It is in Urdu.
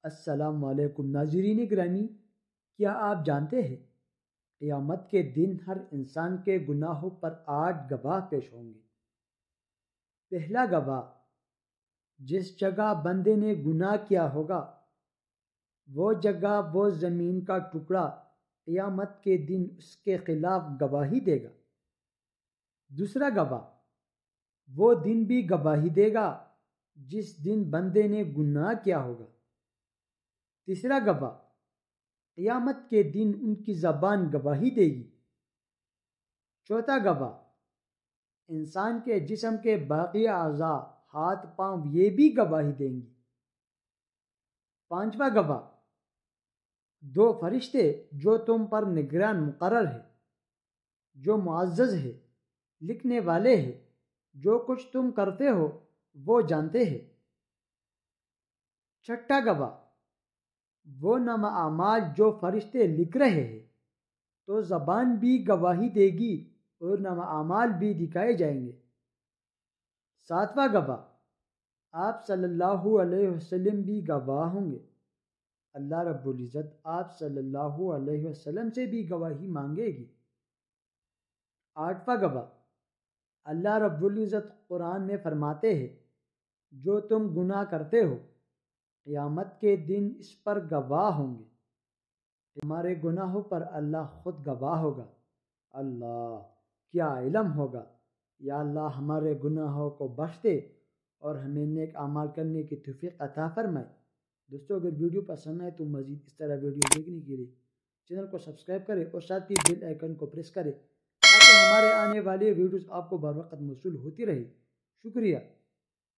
السلام علیکم ناظرین گرامی، کیا آپ جانتے ہیں قیامت کے دن ہر انسان کے گناہوں پر 8 گواہ پیش ہوں گے۔ پہلا گواہ، جس جگہ بندے نے گناہ کیا ہوگا وہ جگہ، وہ زمین کا ٹکڑا قیامت کے دن اس کے خلاف گواہی دے گا۔ دوسرا گواہ، وہ دن بھی گواہی دے گا جس دن بندے نے گناہ کیا ہوگا۔ تیسرا گواہ، قیامت کے دن ان کی زبان گواہی دے گی۔ چوتھا گواہ، انسان کے جسم کے باقی اعضاء، ہاتھ پاؤں، یہ بھی گواہی دیں گی۔ پانچواں گواہ، 2 فرشتے جو تم پر نگران مقرر ہے، جو معزز ہے، لکھنے والے ہیں، جو کچھ تم کرتے ہو وہ جانتے ہیں۔ چھٹا گواہ، وہ نامہ اعمال جو فرشتے لکھ رہے ہیں، تو زبان بھی گواہی دے گی اور نامہ اعمال بھی دکھائے جائیں گے۔ ساتواں گواہ، آپ صلی اللہ علیہ وسلم بھی گواہ ہوں گے۔ اللہ رب العزت آپ صلی اللہ علیہ وسلم سے بھی گواہی مانگے گی۔ آٹھواں گواہ، اللہ رب العزت قرآن میں فرماتے ہیں، جو تم گناہ کرتے ہو قیامت کے دن اس پر گواہ ہوں گے۔ تمہارے گناہوں پر اللہ خود گواہ ہوگا۔ اللہ کیا علم ہوگا! یا اللہ ہمارے گناہوں کو بخش دے اور ہمیں نیک اعمال کرنے کی توفیق عطا فرمائے۔ دوستو، اگر ویڈیو پسند آئے تو مزید اس طرح ویڈیو دیکھنے کے لیے چینل کو سبسکرائب کریں اور ساتھ ہی بیل آئیکن کو پریس کریں تاکہ ہمارے آنے والے ویڈیوز آپ کو بر وقت موصول ہوتی رہے۔ شکریہ۔